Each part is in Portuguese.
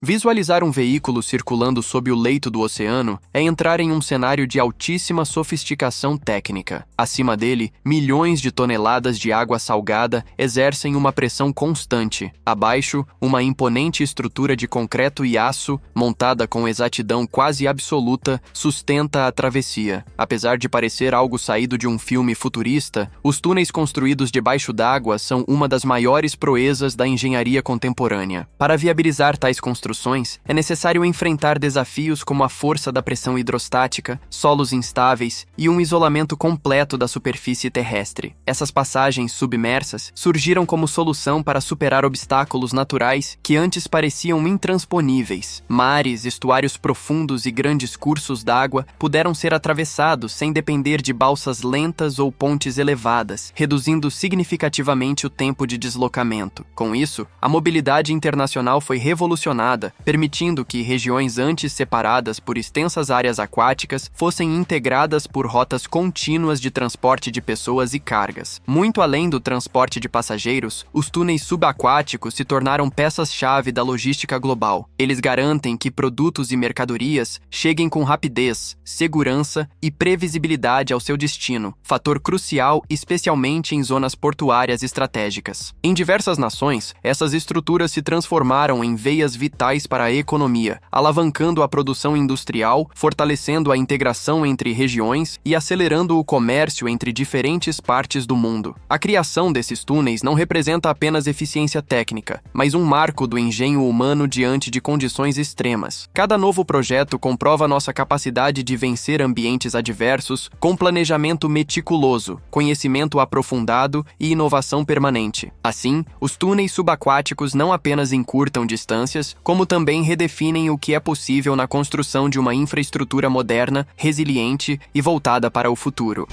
Visualizar um veículo circulando sob o leito do oceano é entrar em um cenário de altíssima sofisticação técnica. Acima dele, milhões de toneladas de água salgada exercem uma pressão constante. Abaixo, uma imponente estrutura de concreto e aço, montada com exatidão quase absoluta, sustenta a travessia. Apesar de parecer algo saído de um filme futurista, os túneis construídos debaixo d'água são uma das maiores proezas da engenharia contemporânea. Para viabilizar tais construções, é necessário enfrentar desafios como a força da pressão hidrostática, solos instáveis e um isolamento completo da superfície terrestre. Essas passagens submersas surgiram como solução para superar obstáculos naturais que antes pareciam intransponíveis. Mares, estuários profundos e grandes cursos d'água puderam ser atravessados sem depender de balsas lentas ou pontes elevadas, reduzindo significativamente o tempo de deslocamento. Com isso, a mobilidade internacional foi revolucionada, permitindo que regiões antes separadas por extensas áreas aquáticas fossem integradas por rotas contínuas de transporte de pessoas e cargas. Muito além do transporte de passageiros, os túneis subaquáticos se tornaram peças-chave da logística global. Eles garantem que produtos e mercadorias cheguem com rapidez, segurança e previsibilidade ao seu destino, fator crucial especialmente em zonas portuárias estratégicas. Em diversas nações, essas estruturas se transformaram em veias vitais para a economia, alavancando a produção industrial, fortalecendo a integração entre regiões e acelerando o comércio entre diferentes partes do mundo. A criação desses túneis não representa apenas eficiência técnica, mas um marco do engenho humano diante de condições extremas. Cada novo projeto comprova nossa capacidade de vencer ambientes adversos com planejamento meticuloso, conhecimento aprofundado e inovação permanente. Assim, os túneis subaquáticos não apenas encurtam distâncias, como também redefinem o que é possível na construção de uma infraestrutura moderna, resiliente e voltada para o futuro.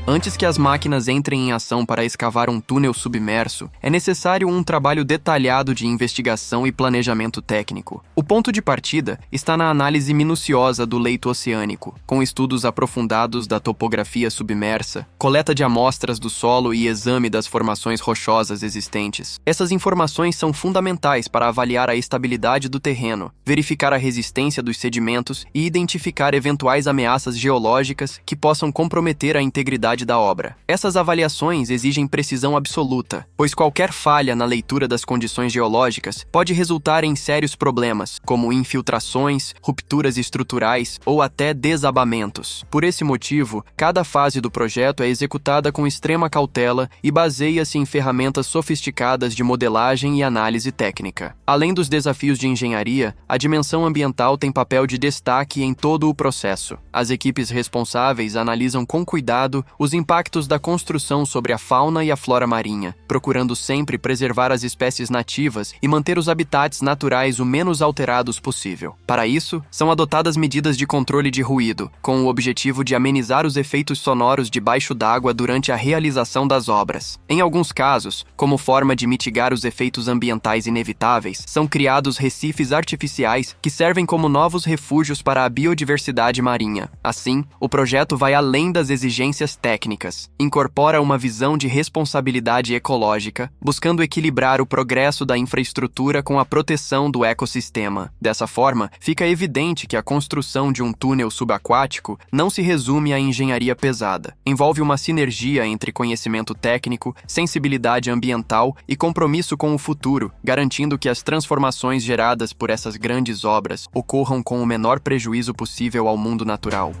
Antes que as máquinas entrem em ação para escavar um túnel submerso, é necessário um trabalho detalhado de investigação e planejamento técnico. O ponto de partida está na análise minuciosa do leito oceânico, com estudos aprofundados da topografia submersa, coleta de amostras do solo e exame das formações rochosas existentes. Essas informações são fundamentais para avaliar a estabilidade do terreno, verificar a resistência dos sedimentos e identificar eventuais ameaças geológicas que possam comprometer a integridade da obra. Essas avaliações exigem precisão absoluta, pois qualquer falha na leitura das condições geológicas pode resultar em sérios problemas, como infiltrações, rupturas estruturais ou até desabamentos. Por esse motivo, cada fase do projeto é executada com extrema cautela e baseia-se em ferramentas sofisticadas de modelagem e análise técnica. Além dos desafios de engenharia, a dimensão ambiental tem papel de destaque em todo o processo. As equipes responsáveis analisam com cuidado os impactos da construção sobre a fauna e a flora marinha, procurando sempre preservar as espécies nativas e manter os habitats naturais o menos alterados possível. Para isso, são adotadas medidas de controle de ruído, com o objetivo de amenizar os efeitos sonoros debaixo d'água durante a realização das obras. Em alguns casos, como forma de mitigar os efeitos ambientais inevitáveis, são criados recifes artificiais que servem como novos refúgios para a biodiversidade marinha. Assim, o projeto vai além das exigências técnicas, incorpora uma visão de responsabilidade ecológica, buscando equilibrar o progresso da infraestrutura com a proteção do ecossistema. Dessa forma, fica evidente que a construção de um túnel subaquático não se resume à engenharia pesada. Envolve uma sinergia entre conhecimento técnico, sensibilidade ambiental e compromisso com o futuro, garantindo que as transformações geradas por essas grandes obras ocorram com o menor prejuízo possível ao mundo natural.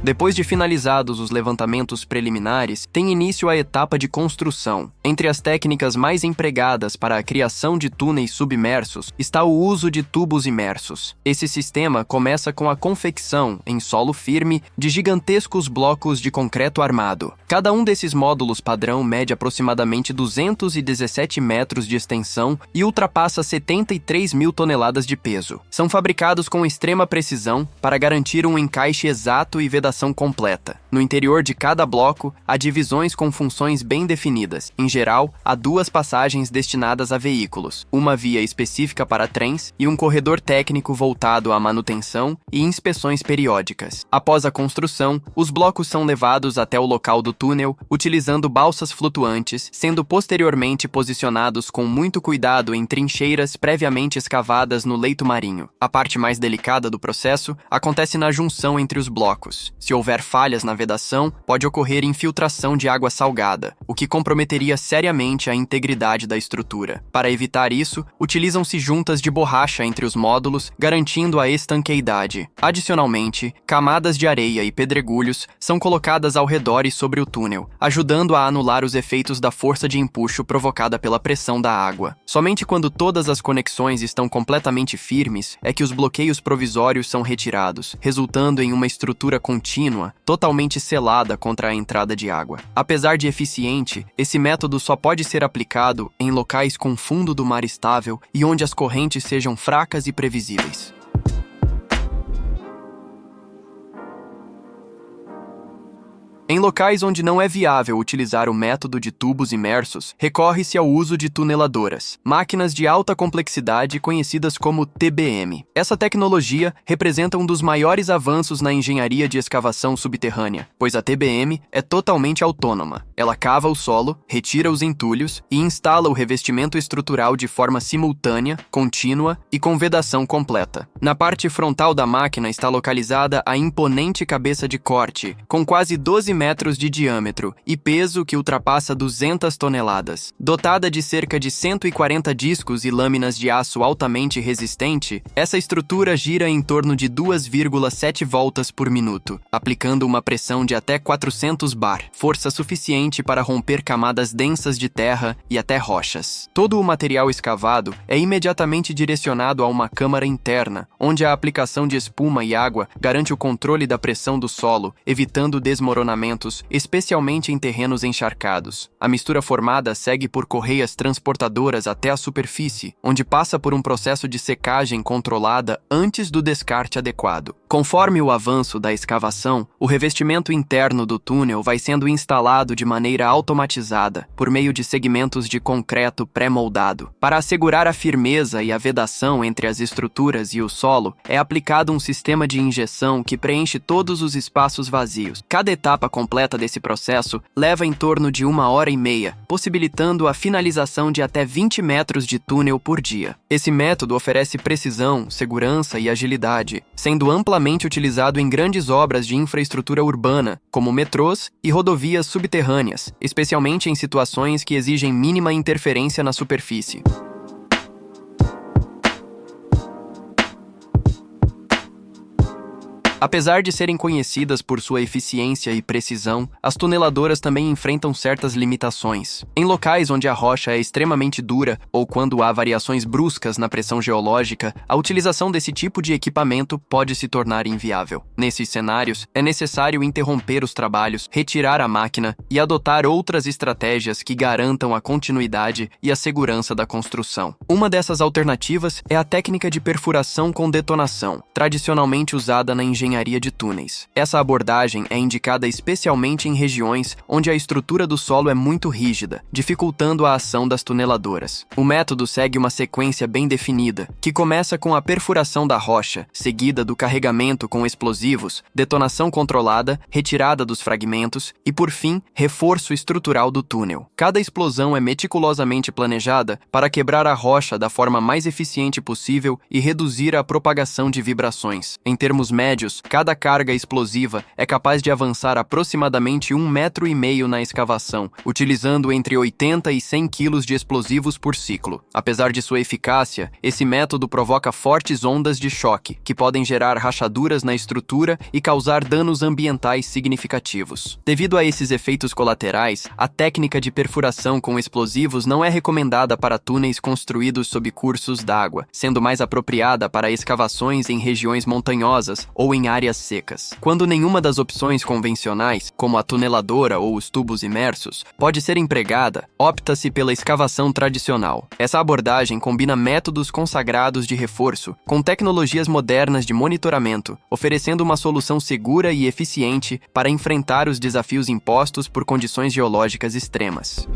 Depois de finalizados os levantamentos preliminares, tem início a etapa de construção. Entre as técnicas mais empregadas para a criação de túneis submersos está o uso de tubos imersos. Esse sistema começa com a confecção, em solo firme, de gigantescos blocos de concreto armado. Cada um desses módulos padrão mede aproximadamente 217 metros de extensão e ultrapassa 73 mil toneladas de peso. São fabricados com extrema precisão para garantir um encaixe exato e vedação escavação completa. No interior de cada bloco, há divisões com funções bem definidas. Em geral, há 2 passagens destinadas a veículos, uma via específica para trens e um corredor técnico voltado à manutenção e inspeções periódicas. Após a construção, os blocos são levados até o local do túnel, utilizando balsas flutuantes, sendo posteriormente posicionados com muito cuidado em trincheiras previamente escavadas no leito marinho. A parte mais delicada do processo acontece na junção entre os blocos. Se houver falhas na vedação, pode ocorrer infiltração de água salgada, o que comprometeria seriamente a integridade da estrutura. Para evitar isso, utilizam-se juntas de borracha entre os módulos, garantindo a estanqueidade. Adicionalmente, camadas de areia e pedregulhos são colocadas ao redor e sobre o túnel, ajudando a anular os efeitos da força de empuxo provocada pela pressão da água. Somente quando todas as conexões estão completamente firmes é que os bloqueios provisórios são retirados, resultando em uma estrutura contínua, totalmente selada contra a entrada de água. Apesar de eficiente, esse método só pode ser aplicado em locais com fundo do mar estável e onde as correntes sejam fracas e previsíveis. Em locais onde não é viável utilizar o método de tubos imersos, recorre-se ao uso de tuneladoras, máquinas de alta complexidade conhecidas como TBM. Essa tecnologia representa um dos maiores avanços na engenharia de escavação subterrânea, pois a TBM é totalmente autônoma. Ela cava o solo, retira os entulhos e instala o revestimento estrutural de forma simultânea, contínua e com vedação completa. Na parte frontal da máquina está localizada a imponente cabeça de corte, com quase 12 metros de diâmetro e peso que ultrapassa 200 toneladas. Dotada de cerca de 140 discos e lâminas de aço altamente resistente, essa estrutura gira em torno de 2,7 voltas por minuto, aplicando uma pressão de até 400 bar, força suficiente para romper camadas densas de terra e até rochas. Todo o material escavado é imediatamente direcionado a uma câmara interna, onde a aplicação de espuma e água garante o controle da pressão do solo, evitando desmoronamento, especialmente em terrenos encharcados. A mistura formada segue por correias transportadoras até a superfície, onde passa por um processo de secagem controlada antes do descarte adequado. Conforme o avanço da escavação, o revestimento interno do túnel vai sendo instalado de maneira automatizada, por meio de segmentos de concreto pré-moldado. Para assegurar a firmeza e a vedação entre as estruturas e o solo, é aplicado um sistema de injeção que preenche todos os espaços vazios. Cada etapa completa desse processo leva em torno de 1h30, possibilitando a finalização de até 20 metros de túnel por dia. Esse método oferece precisão, segurança e agilidade, sendo amplamente utilizado em grandes obras de infraestrutura urbana, como metrôs e rodovias subterrâneas, especialmente em situações que exigem mínima interferência na superfície. Apesar de serem conhecidas por sua eficiência e precisão, as tuneladoras também enfrentam certas limitações. Em locais onde a rocha é extremamente dura ou quando há variações bruscas na pressão geológica, a utilização desse tipo de equipamento pode se tornar inviável. Nesses cenários, é necessário interromper os trabalhos, retirar a máquina e adotar outras estratégias que garantam a continuidade e a segurança da construção. Uma dessas alternativas é a técnica de perfuração com detonação, tradicionalmente usada na engenharia de túneis. Essa abordagem é indicada especialmente em regiões onde a estrutura do solo é muito rígida, dificultando a ação das tuneladoras. O método segue uma sequência bem definida, que começa com a perfuração da rocha, seguida do carregamento com explosivos, detonação controlada, retirada dos fragmentos e, por fim, reforço estrutural do túnel. Cada explosão é meticulosamente planejada para quebrar a rocha da forma mais eficiente possível e reduzir a propagação de vibrações. Em termos médios, cada carga explosiva é capaz de avançar aproximadamente 1,5 metro na escavação, utilizando entre 80 e 100 quilos de explosivos por ciclo. Apesar de sua eficácia, esse método provoca fortes ondas de choque, que podem gerar rachaduras na estrutura e causar danos ambientais significativos. Devido a esses efeitos colaterais, a técnica de perfuração com explosivos não é recomendada para túneis construídos sob cursos d'água, sendo mais apropriada para escavações em regiões montanhosas ou em em áreas secas. Quando nenhuma das opções convencionais, como a tuneladora ou os tubos imersos, pode ser empregada, opta-se pela escavação tradicional. Essa abordagem combina métodos consagrados de reforço com tecnologias modernas de monitoramento, oferecendo uma solução segura e eficiente para enfrentar os desafios impostos por condições geológicas extremas.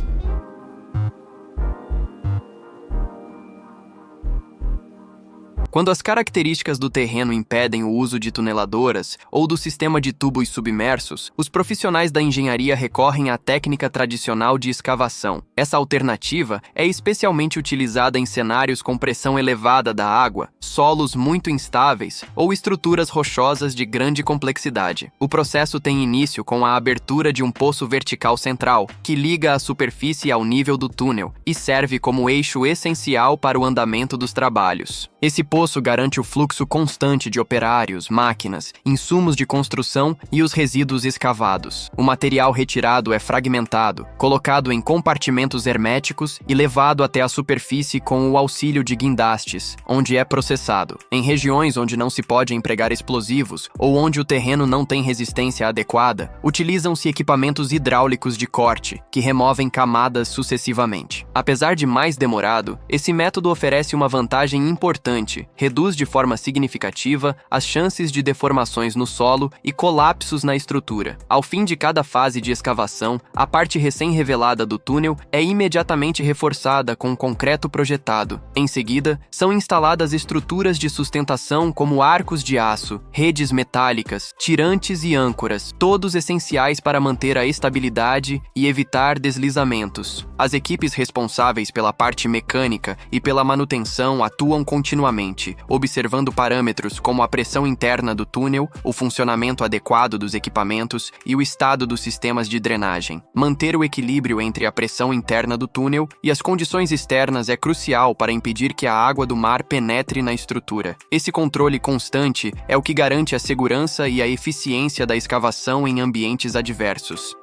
Quando as características do terreno impedem o uso de tuneladoras ou do sistema de tubos submersos, os profissionais da engenharia recorrem à técnica tradicional de escavação. Essa alternativa é especialmente utilizada em cenários com pressão elevada da água, solos muito instáveis ou estruturas rochosas de grande complexidade. O processo tem início com a abertura de um poço vertical central, que liga a superfície ao nível do túnel e serve como eixo essencial para o andamento dos trabalhos. Esse poço garante o fluxo constante de operários, máquinas, insumos de construção e os resíduos escavados. O material retirado é fragmentado, colocado em compartimentos herméticos e levado até a superfície com o auxílio de guindastes, onde é processado. Em regiões onde não se pode empregar explosivos ou onde o terreno não tem resistência adequada, utilizam-se equipamentos hidráulicos de corte, que removem camadas sucessivamente. Apesar de mais demorado, esse método oferece uma vantagem importante: reduz de forma significativa as chances de deformações no solo e colapsos na estrutura. Ao fim de cada fase de escavação, a parte recém-revelada do túnel é imediatamente reforçada com concreto projetado. Em seguida, são instaladas estruturas de sustentação como arcos de aço, redes metálicas, tirantes e âncoras, todos essenciais para manter a estabilidade e evitar deslizamentos. As equipes responsáveis pela parte mecânica e pela manutenção atuam continuamente, observando parâmetros como a pressão interna do túnel, o funcionamento adequado dos equipamentos e o estado dos sistemas de drenagem. Manter o equilíbrio entre a pressão interna do túnel e as condições externas é crucial para impedir que a água do mar penetre na estrutura. Esse controle constante é o que garante a segurança e a eficiência da escavação em ambientes adversos.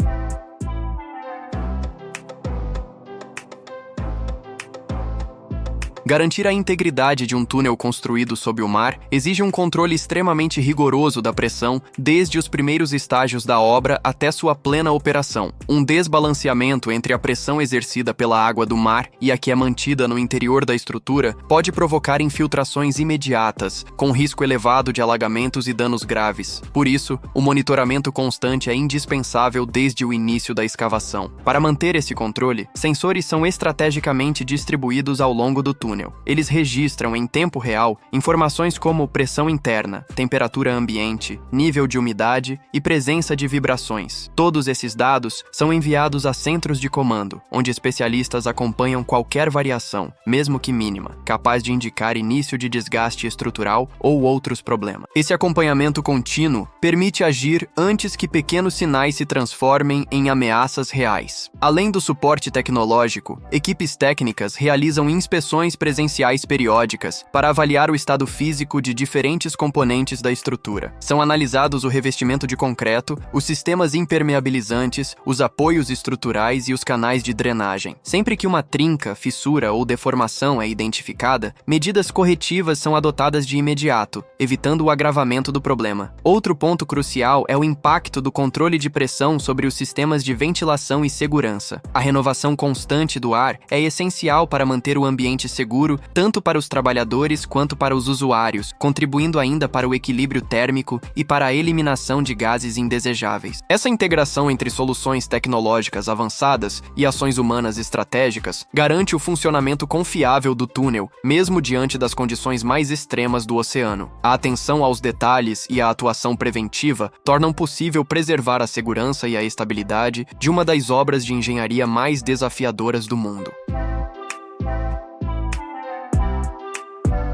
Garantir a integridade de um túnel construído sob o mar exige um controle extremamente rigoroso da pressão desde os primeiros estágios da obra até sua plena operação. Um desbalanceamento entre a pressão exercida pela água do mar e a que é mantida no interior da estrutura pode provocar infiltrações imediatas, com risco elevado de alagamentos e danos graves. Por isso, o monitoramento constante é indispensável desde o início da escavação. Para manter esse controle, sensores são estrategicamente distribuídos ao longo do túnel. Eles registram em tempo real informações como pressão interna, temperatura ambiente, nível de umidade e presença de vibrações. Todos esses dados são enviados a centros de comando, onde especialistas acompanham qualquer variação, mesmo que mínima, capaz de indicar início de desgaste estrutural ou outros problemas. Esse acompanhamento contínuo permite agir antes que pequenos sinais se transformem em ameaças reais. Além do suporte tecnológico, equipes técnicas realizam inspeções presenciais periódicas para avaliar o estado físico de diferentes componentes da estrutura. São analisados o revestimento de concreto, os sistemas impermeabilizantes, os apoios estruturais e os canais de drenagem. Sempre que uma trinca, fissura ou deformação é identificada, medidas corretivas são adotadas de imediato, evitando o agravamento do problema. Outro ponto crucial é o impacto do controle de pressão sobre os sistemas de ventilação e segurança. A renovação constante do ar é essencial para manter o ambiente seguro tanto para os trabalhadores quanto para os usuários, contribuindo ainda para o equilíbrio térmico e para a eliminação de gases indesejáveis. Essa integração entre soluções tecnológicas avançadas e ações humanas estratégicas garante o funcionamento confiável do túnel, mesmo diante das condições mais extremas do oceano. A atenção aos detalhes e a atuação preventiva tornam possível preservar a segurança e a estabilidade de uma das obras de engenharia mais desafiadoras do mundo.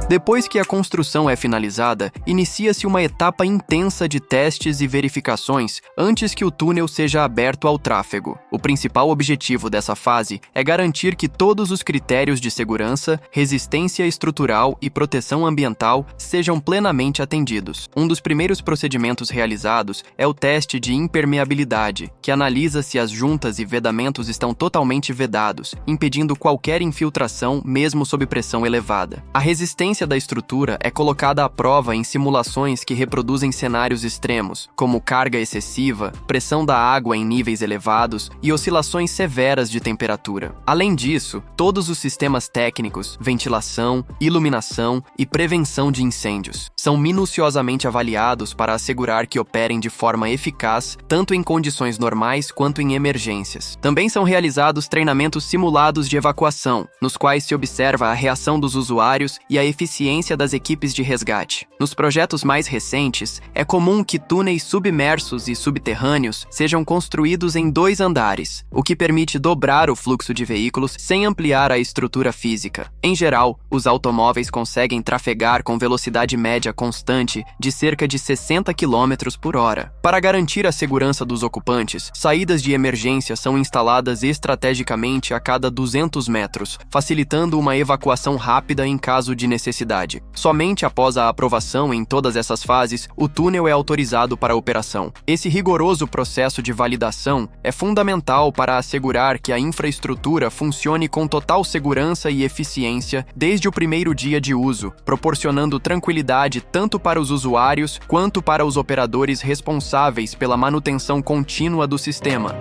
Depois que a construção é finalizada, inicia-se uma etapa intensa de testes e verificações antes que o túnel seja aberto ao tráfego. O principal objetivo dessa fase é garantir que todos os critérios de segurança, resistência estrutural e proteção ambiental sejam plenamente atendidos. Um dos primeiros procedimentos realizados é o teste de impermeabilidade, que analisa se as juntas e vedamentos estão totalmente vedados, impedindo qualquer infiltração mesmo sob pressão elevada. A resistência resistência da estrutura é colocada à prova em simulações que reproduzem cenários extremos, como carga excessiva, pressão da água em níveis elevados e oscilações severas de temperatura. Além disso, todos os sistemas técnicos, ventilação, iluminação e prevenção de incêndios são minuciosamente avaliados para assegurar que operem de forma eficaz, tanto em condições normais quanto em emergências. Também são realizados treinamentos simulados de evacuação, nos quais se observa a reação dos usuários e a eficiência das equipes de resgate. Nos projetos mais recentes, é comum que túneis submersos e subterrâneos sejam construídos em 2 andares, o que permite dobrar o fluxo de veículos sem ampliar a estrutura física. Em geral, os automóveis conseguem trafegar com velocidade média constante de cerca de 60 km por hora. Para garantir a segurança dos ocupantes, saídas de emergência são instaladas estrategicamente a cada 200 metros, facilitando uma evacuação rápida em caso de necessidade. Somente após a aprovação em todas essas fases, o túnel é autorizado para a operação. Esse rigoroso processo de validação é fundamental para assegurar que a infraestrutura funcione com total segurança e eficiência desde o primeiro dia de uso, proporcionando tranquilidade tanto para os usuários quanto para os operadores responsáveis pela manutenção contínua do sistema.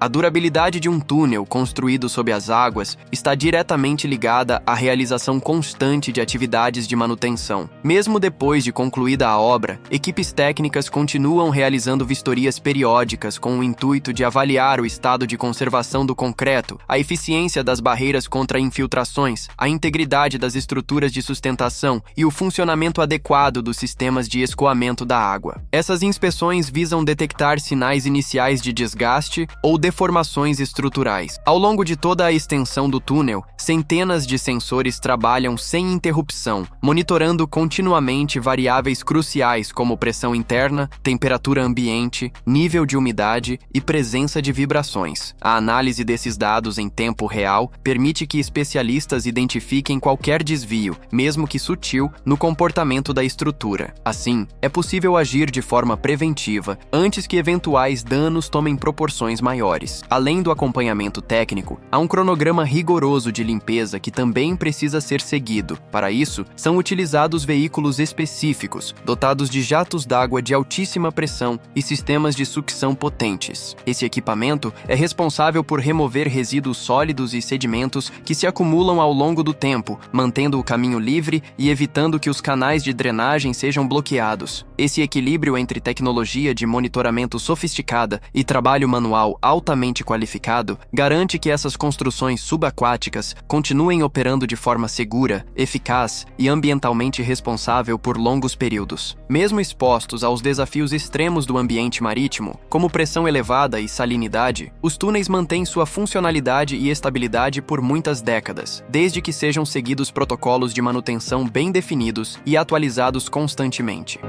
A durabilidade de um túnel construído sob as águas está diretamente ligada à realização constante de atividades de manutenção. Mesmo depois de concluída a obra, equipes técnicas continuam realizando vistorias periódicas com o intuito de avaliar o estado de conservação do concreto, a eficiência das barreiras contra infiltrações, a integridade das estruturas de sustentação e o funcionamento adequado dos sistemas de escoamento da água. Essas inspeções visam detectar sinais iniciais de desgaste ou deformações estruturais. Ao longo de toda a extensão do túnel, centenas de sensores trabalham sem interrupção, monitorando continuamente variáveis cruciais como pressão interna, temperatura ambiente, nível de umidade e presença de vibrações. A análise desses dados em tempo real permite que especialistas identifiquem qualquer desvio, mesmo que sutil, no comportamento da estrutura. Assim, é possível agir de forma preventiva antes que eventuais danos tomem proporções maiores. Além do acompanhamento técnico, há um cronograma rigoroso de limpeza que também precisa ser seguido. Para isso, são utilizados veículos específicos, dotados de jatos d'água de altíssima pressão e sistemas de sucção potentes. Esse equipamento é responsável por remover resíduos sólidos e sedimentos que se acumulam ao longo do tempo, mantendo o caminho livre e evitando que os canais de drenagem sejam bloqueados. Esse equilíbrio entre tecnologia de monitoramento sofisticada e trabalho manual altamente qualificado garante que essas construções subaquáticas continuem operando de forma segura, eficaz e ambientalmente responsável por longos períodos. Mesmo expostos aos desafios extremos do ambiente marítimo, como pressão elevada e salinidade, os túneis mantêm sua funcionalidade e estabilidade por muitas décadas, desde que sejam seguidos protocolos de manutenção bem definidos e atualizados constantemente.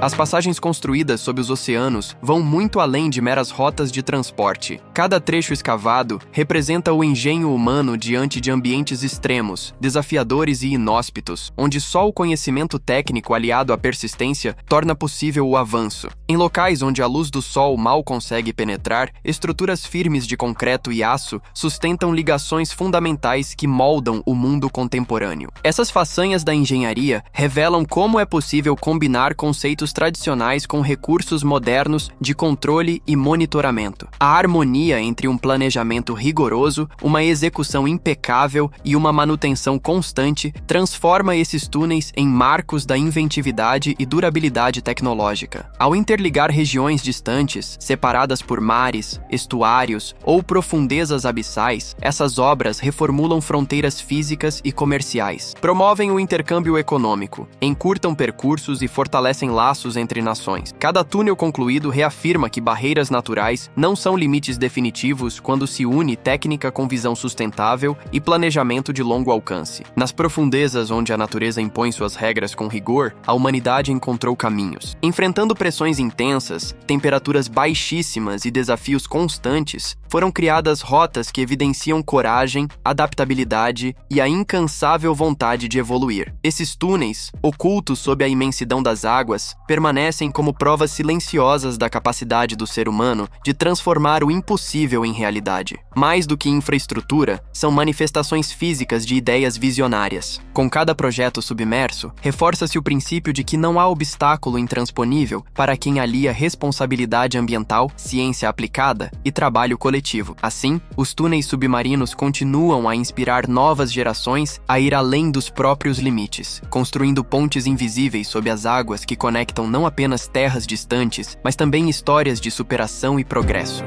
As passagens construídas sob os oceanos vão muito além de meras rotas de transporte. Cada trecho escavado representa o engenho humano diante de ambientes extremos, desafiadores e inóspitos, onde só o conhecimento técnico aliado à persistência torna possível o avanço. Em locais onde a luz do sol mal consegue penetrar, estruturas firmes de concreto e aço sustentam ligações fundamentais que moldam o mundo contemporâneo. Essas façanhas da engenharia revelam como é possível combinar conceitos tradicionais com recursos modernos de controle e monitoramento. A harmonia entre um planejamento rigoroso, uma execução impecável e uma manutenção constante transforma esses túneis em marcos da inventividade e durabilidade tecnológica. Ao interligar regiões distantes, separadas por mares, estuários ou profundezas abissais, essas obras reformulam fronteiras físicas e comerciais, promovem o intercâmbio econômico, encurtam percursos e fortalecem laços entre nações. Cada túnel concluído reafirma que barreiras naturais não são limites definitivos quando se une técnica com visão sustentável e planejamento de longo alcance. Nas profundezas onde a natureza impõe suas regras com rigor, a humanidade encontrou caminhos. Enfrentando pressões intensas, temperaturas baixíssimas e desafios constantes, foram criadas rotas que evidenciam coragem, adaptabilidade e a incansável vontade de evoluir. Esses túneis, ocultos sob a imensidão das águas, permanecem como provas silenciosas da capacidade do ser humano de transformar o impossível em realidade. Mais do que infraestrutura, são manifestações físicas de ideias visionárias. Com cada projeto submerso, reforça-se o princípio de que não há obstáculo intransponível para quem alia responsabilidade ambiental, ciência aplicada e trabalho coletivo. Assim, os túneis submarinos continuam a inspirar novas gerações a ir além dos próprios limites, construindo pontes invisíveis sob as águas que conectam não apenas terras distantes, mas também histórias de superação e progresso.